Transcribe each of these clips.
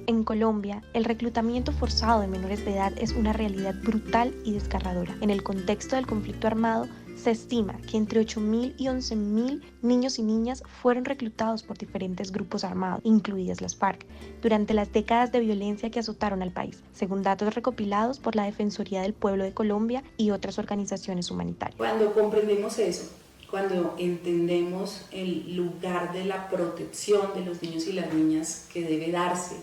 En Colombia, el reclutamiento forzado de menores de edad es una realidad brutal y desgarradora. En el contexto del conflicto armado, se estima que entre 8.000 y 11.000 niños y niñas fueron reclutados por diferentes grupos armados, incluidas las FARC, durante las décadas de violencia que azotaron al país, según datos recopilados por la Defensoría del Pueblo de Colombia y otras organizaciones humanitarias. Cuando comprendemos eso, cuando entendemos el lugar de la protección de los niños y las niñas que debe darse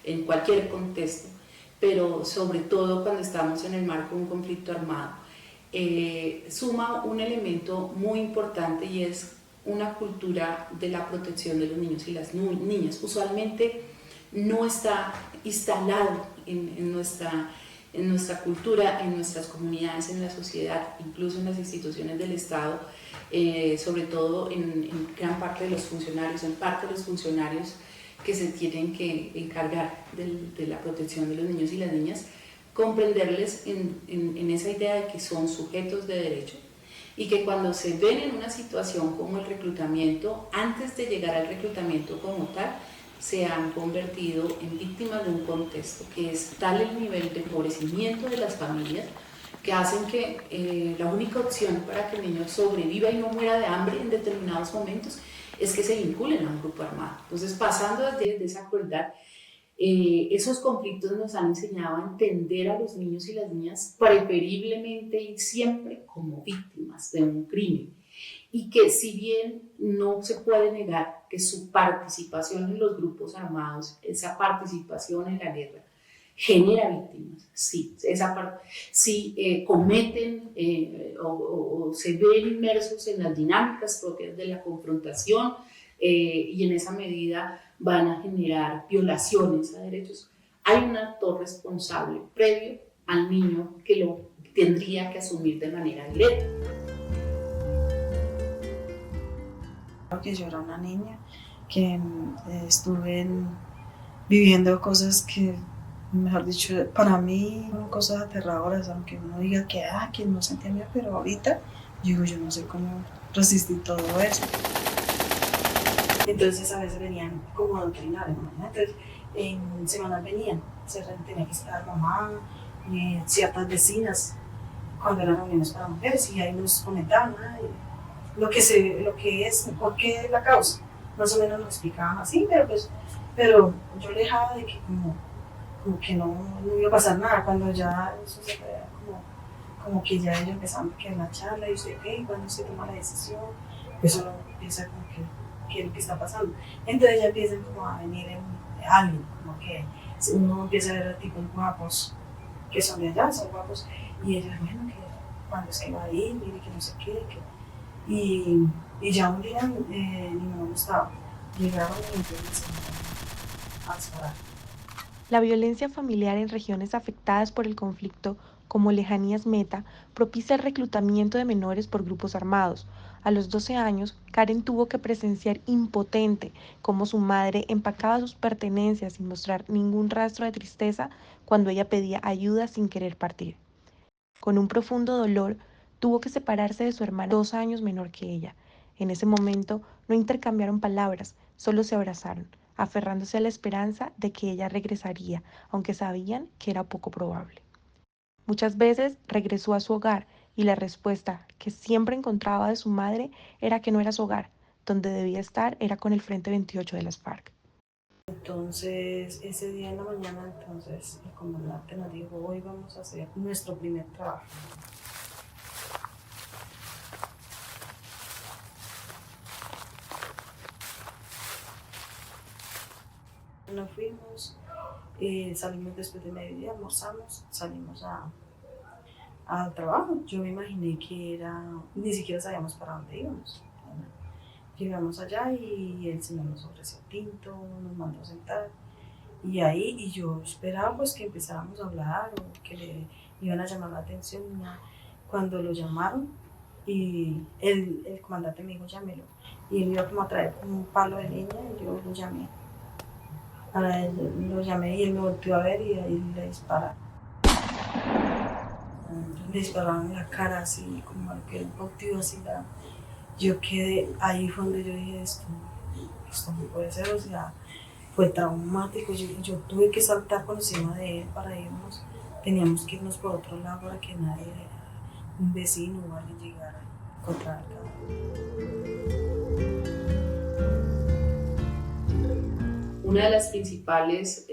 en cualquier contexto, pero sobre todo cuando estamos en el marco de un conflicto armado, suma un elemento muy importante y es una cultura de la protección de los niños y las niñas. Usualmente no está instalado en nuestra cultura, en nuestras comunidades, en la sociedad, incluso en las instituciones del Estado, sobre todo en gran parte de los funcionarios, en parte de los funcionarios que se tienen que encargar de la protección de los niños y las niñas, comprenderles en esa idea de que son sujetos de derecho y que cuando se ven en una situación como el reclutamiento, antes de llegar al reclutamiento como tal, se han convertido en víctimas de un contexto que es tal el nivel de empobrecimiento de las familias que hacen que la única opción para que el niño sobreviva y no muera de hambre en determinados momentos es que se vinculen a un grupo armado. Entonces, pasando desde esa crueldad, esos conflictos nos han enseñado a entender a los niños y las niñas preferiblemente y siempre como víctimas de un crimen. Y que si bien no se puede negar que su participación en los grupos armados, esa participación en la guerra, genera víctimas, sí, esa parte, sí cometen o se ven inmersos en las dinámicas propias de la confrontación y en esa medida van a generar violaciones a derechos. Hay un actor responsable previo al niño que lo tendría que asumir de manera directa. Que yo era una niña que estuve viviendo cosas que, mejor dicho, para mí son cosas aterradoras, aunque uno diga que no sentía miedo, pero ahorita digo, yo no sé cómo resistir todo eso. Entonces a veces venían como a adoctrinar, ¿no? Entonces en semanas venían, tenía que estar mamá, ciertas vecinas, cuando eran reuniones para mujeres, y ahí nos comentaban lo que es, por qué la causa. Más o menos nos explicaban así, pero yo le dejaba de que como que no iba a pasar nada, cuando ya eso se fue como que ya ellos empezaban a quedar la charla y usted, cuando se toma la decisión, pues uno piensa como que es lo que está pasando. Entonces ya empiezan como a venir alguien, como que uno empieza a ver a tipos guapos que son de allá, son guapos, y ellos, bueno, que cuando es que va a ir, mire que no sé qué, y ya un día mi mamá no estaba, llegaron y empezaron a disparar. La violencia familiar en regiones afectadas por el conflicto, como Lejanías Meta, propicia el reclutamiento de menores por grupos armados. A los 12 años, Karen tuvo que presenciar impotente cómo su madre empacaba sus pertenencias sin mostrar ningún rastro de tristeza cuando ella pedía ayuda sin querer partir. Con un profundo dolor, tuvo que separarse de su hermana 2 años menor que ella. En ese momento no intercambiaron palabras, solo se abrazaron, aferrándose a la esperanza de que ella regresaría, aunque sabían que era poco probable. Muchas veces regresó a su hogar y la respuesta que siempre encontraba de su madre era que no era su hogar, donde debía estar era con el Frente 28 de las FARC. Entonces, ese día en la mañana, entonces el comandante nos dijo, hoy vamos a hacer nuestro primer trabajo. Nos fuimos, salimos después de mediodía, almorzamos, salimos al trabajo. Yo me imaginé que ni siquiera sabíamos para dónde íbamos. Llegamos allá y el señor nos ofreció tinto, nos mandó a sentar. Y ahí, y yo esperaba pues que empezáramos a hablar o que le iban a llamar la atención. Cuando lo llamaron, y el comandante me dijo, llámelo. Y él iba como a traer un palo de leña y yo lo llamé. Lo llamé y él me volteó a ver y ahí le dispararon. Le dispararon en la cara así, como que el motivo así. Yo quedé, ahí fue donde yo dije, esto no puede ser, o sea, fue traumático. Yo tuve que saltar por encima de él para irnos. Teníamos que irnos por otro lado para que nadie, un vecino o alguien llegara a encontrar el cadáver. Una de las principales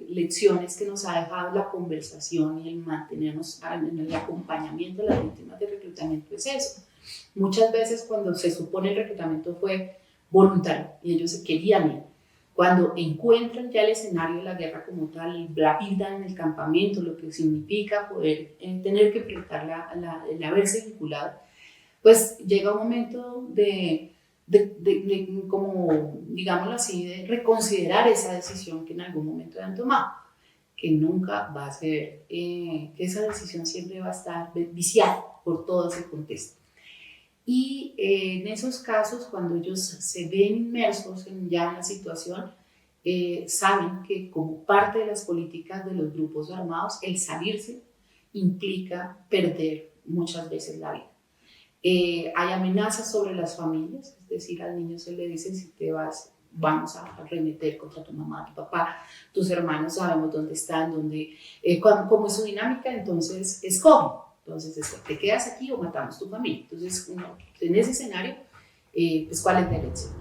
lecciones que nos ha dejado la conversación y el mantenernos en el acompañamiento de las víctimas de reclutamiento es eso. Muchas veces cuando se supone el reclutamiento fue voluntario y ellos se querían ir, cuando encuentran ya el escenario de la guerra como tal, la vida en el campamento, lo que significa poder tener que enfrentar el haberse vinculado, pues llega un momento de como, digámoslo así, de reconsiderar esa decisión que en algún momento han tomado, que nunca va a ser, que esa decisión siempre va a estar viciada por todo ese contexto. Y en esos casos, cuando ellos se ven inmersos ya en la situación, saben que como parte de las políticas de los grupos armados, el salirse implica perder muchas veces la vida. Hay amenazas sobre las familias, es decir, al niño se le dicen: si te vas, vamos a arremeter contra tu mamá, tu papá, tus hermanos sabemos dónde están, cómo es su dinámica, entonces escoge. Entonces, ¿te quedas aquí o matamos tu familia? Entonces, en ese escenario, pues, ¿cuál es la elección?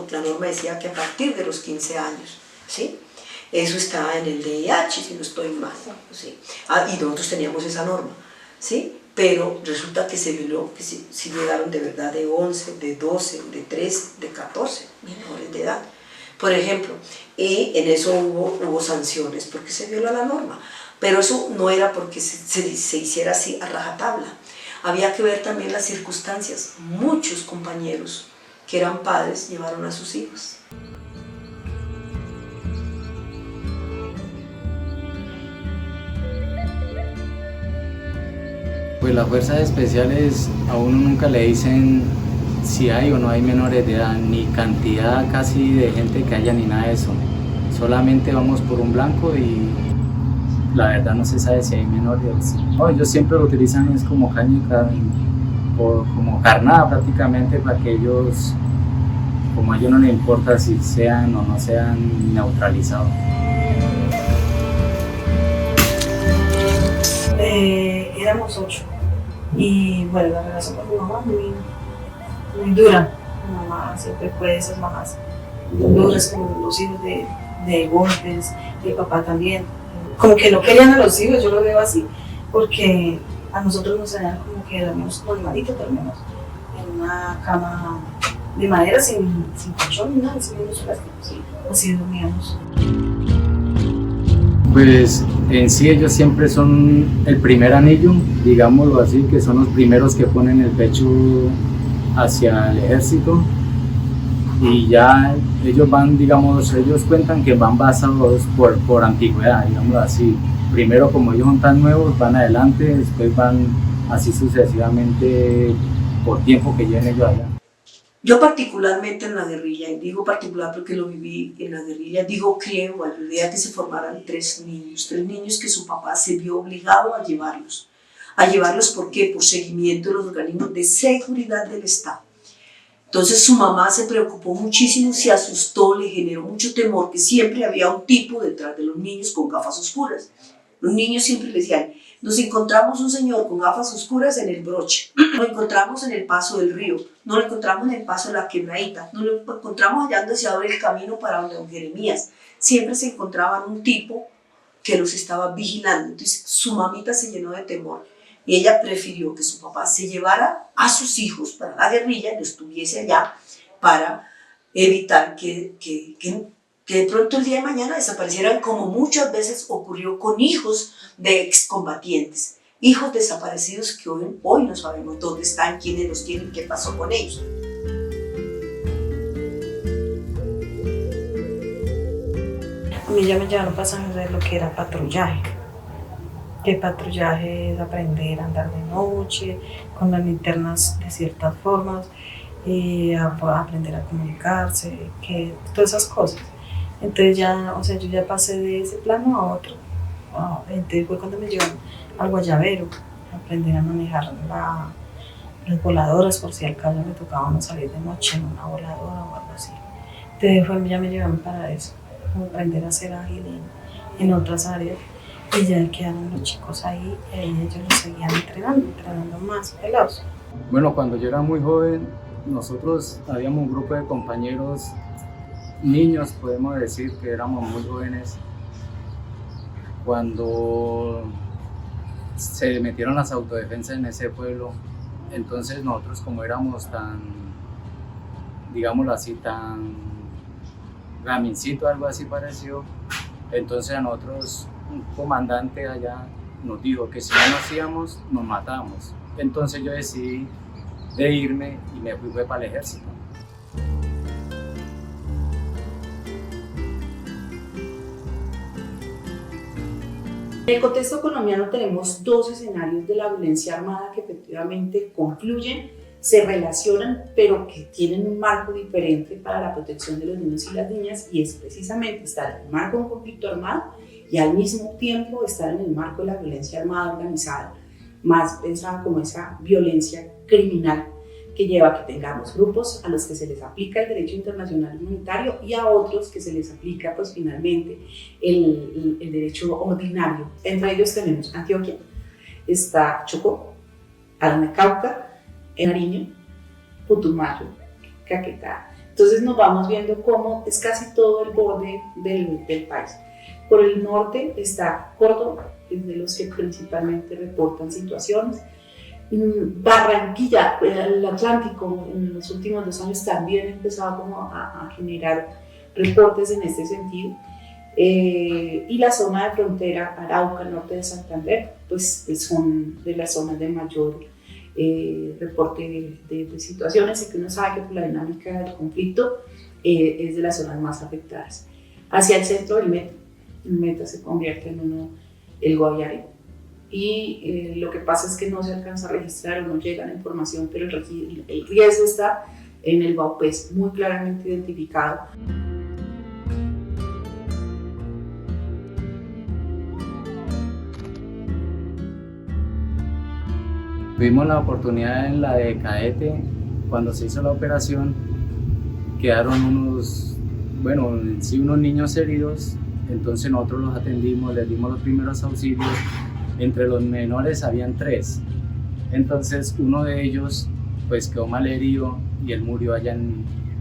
La norma decía que a partir de los 15 años, ¿sí? Eso está en el DIH, si no estoy mal, ¿sí? Y nosotros teníamos esa norma, ¿sí? Pero resulta que se violó, que sí llegaron de verdad de 11, de 12, de 13, de 14 menores de edad, por ejemplo, y en eso hubo sanciones porque se violó la norma, pero eso no era porque se hiciera así a rajatabla, había que ver también las circunstancias. Muchos compañeros que eran padres llevaron a sus hijos. Pues las fuerzas especiales a uno nunca le dicen si hay o no hay menores de edad, ni cantidad casi de gente que haya, ni nada de eso. Solamente vamos por un blanco y la verdad no se sabe si hay menores. No, ellos siempre lo utilizan es como caña o como carnada prácticamente, para que ellos, como a ellos no les importa si sean o no sean neutralizados. Éramos 8 y bueno, la relación con mi mamá muy dura. Mi mamá siempre fue de esas mamás duras con los hijos, de golpes, mi papá también. Como que no querían a los hijos, yo lo veo así, porque a nosotros nos daban como que dormimos como animalitos, dormimos en una cama de madera sin colchón ni nada, sin unos plásticos, así dormíamos. Pues en sí ellos siempre son el primer anillo, digámoslo así, que son los primeros que ponen el pecho hacia el ejército, y ya ellos van, digamos, ellos cuentan que van basados por antigüedad, digámoslo así. Primero, como ellos son tan nuevos, van adelante, después van así sucesivamente por tiempo que lleven ellos allá. Yo particularmente en la guerrilla, y digo particular porque lo viví en la guerrilla, digo creo, a la idea que se formaran tres niños que su papá se vio obligado a llevarlos. ¿Por qué? Por seguimiento de los organismos de seguridad del Estado. Entonces su mamá se preocupó muchísimo, se asustó, le generó mucho temor, que siempre había un tipo detrás de los niños con gafas oscuras. Los niños siempre le decían: nos encontramos un señor con gafas oscuras en el broche, nos encontramos en el paso del río, nos lo encontramos en el paso de la quebradita, nos lo encontramos allá donde se abre el camino para donde don Jeremías. Siempre se encontraban un tipo que los estaba vigilando. Entonces su mamita se llenó de temor y ella prefirió que su papá se llevara a sus hijos para la guerrilla y los tuviese allá para evitar que de pronto el día de mañana desaparecieran, como muchas veces ocurrió con hijos de excombatientes, hijos desaparecidos que hoy no sabemos dónde están, quiénes los tienen, qué pasó con ellos. A mí ya me llevaron para San José lo que era patrullaje. Que patrullaje es aprender a andar de noche, con las linternas de ciertas formas, a aprender a comunicarse, que todas esas cosas. Entonces ya, o sea, yo ya pasé de ese plano a otro. Entonces fue cuando me llevaron al Guayabero, a aprender a manejar las voladoras, por si al caso me tocaba no salir de noche en una voladora o algo así. Entonces ya me llevaron para eso, como aprender a ser ágil en otras áreas. Y ya quedaron los chicos ahí y ahí ellos los seguían entrenando más pelados. Bueno, cuando yo era muy joven, nosotros habíamos un grupo de compañeros, niños, podemos decir que éramos muy jóvenes, cuando se metieron las autodefensas en ese pueblo. Entonces nosotros, como éramos tan, digámoslo así, tan gamincito, algo así parecido, entonces a nosotros un comandante allá nos dijo que si no nos hacíamos, nos matábamos. Entonces yo decidí de irme y me fui para el ejército. En el contexto colombiano tenemos dos escenarios de la violencia armada que efectivamente confluyen, se relacionan, pero que tienen un marco diferente para la protección de los niños y las niñas, y es precisamente estar en el marco de un conflicto armado y al mismo tiempo estar en el marco de la violencia armada organizada, más pensada como esa violencia criminal que lleva a que tengamos grupos a los que se les aplica el derecho internacional humanitario y a otros que se les aplica pues finalmente el derecho ordinario. Entre ellos tenemos Antioquia, está Chocó, Arauca, Cauca, Nariño, Putumayo, Caquetá. Entonces nos vamos viendo cómo es casi todo el borde del país. Por el norte está Córdoba, es de los que principalmente reportan situaciones. Barranquilla, el Atlántico, en los últimos 2 años también ha empezado como a generar reportes en este sentido. Y la zona de frontera, Arauca, norte de Santander, pues son de las zonas de mayor reporte de situaciones, y que uno sabe que por la dinámica del conflicto es de las zonas más afectadas. Hacia el centro del Meta, el Meta se convierte en el Guaviare, y lo que pasa es que no se alcanza a registrar o no llega la información, pero el riesgo está en el Baupés, muy claramente identificado. Tuvimos la oportunidad en la de Caete, cuando se hizo la operación, quedaron unos niños heridos, entonces nosotros los atendimos, les dimos los primeros auxilios. Entre los menores habían 3, entonces uno de ellos pues quedó mal herido y él murió allá,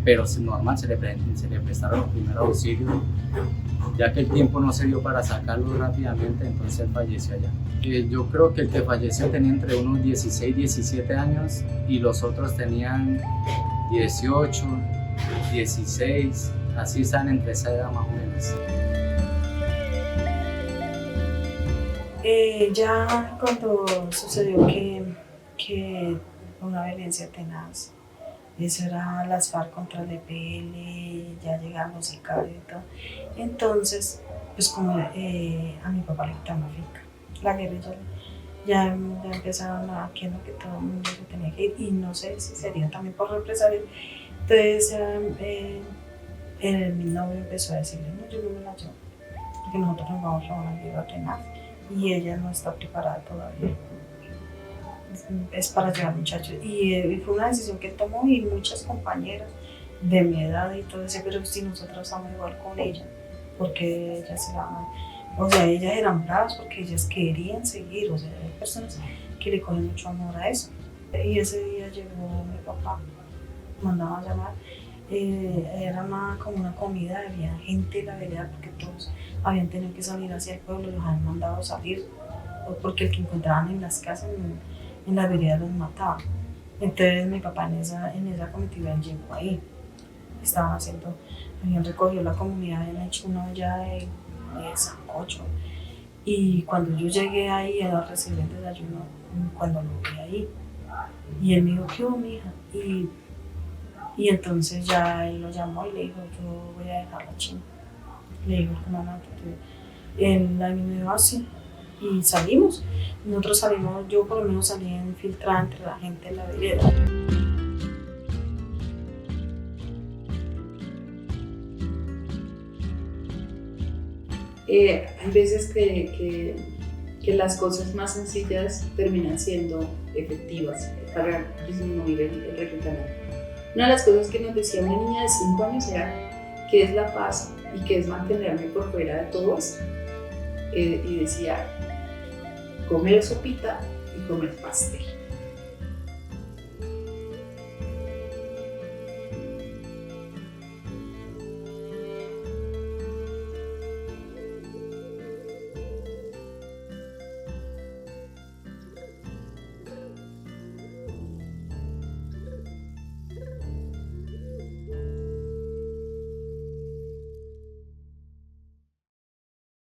pero normal, se le prestaron los primeros auxilios, ya que el tiempo no se dio para sacarlo rápidamente, entonces él falleció allá. Yo creo que el que falleció tenía entre unos 16, 17 años y los otros tenían 18, 16, así están entre esa edad más o menos. Ya cuando sucedió que una violencia tenaz, eso era las FARC contra el EPL, ya llegaban los sicarios y todo. Entonces, pues como a mi papá le quitaron la finca, la guerrilla, ya empezaron a que todo el mundo se tenía que ir, y no sé si sería también por represalia. Entonces mi novio empezó a decirle, no, yo no me la llevo, porque nosotros nos vamos a una guerra tenaz y ella no está preparada todavía. Es para llevar muchachos, y fue una decisión que tomó, y muchas compañeras de mi edad y todo eso, pero si nosotros estamos igual con ella, porque ellas se la, o sea, ellas eran bravas porque ellas querían seguir, o sea, hay personas que le cogen mucho amor a eso. Y ese día llegó mi papá, mandaba a llamar, era como una comida, había gente en la vereda porque todos habían tenido que salir hacia el pueblo, los habían mandado a salir, porque el que encontraban en las casas, en la vereda, los mataban. Entonces mi papá en esa comitiva llegó ahí, habían recogido la comunidad, habían hecho una olla de sancocho, y cuando yo llegué ahí a recibir el desayuno, cuando lo vi ahí, y él me dijo, ¿qué hubo, mija? Y entonces ya él lo llamó y le dijo, yo voy a dejar la China. Le dijo, mamá, él me dijo así, y salimos. Nosotros salimos, yo por lo menos salí infiltrada entre la gente en la vereda. Hay veces que las cosas más sencillas terminan siendo efectivas para disminuir el reclutamiento. Una de las cosas que nos decía una niña de 5 años era qué es la paz y qué es mantenerme por fuera de todo esto. Y decía comer sopita y comer pastel.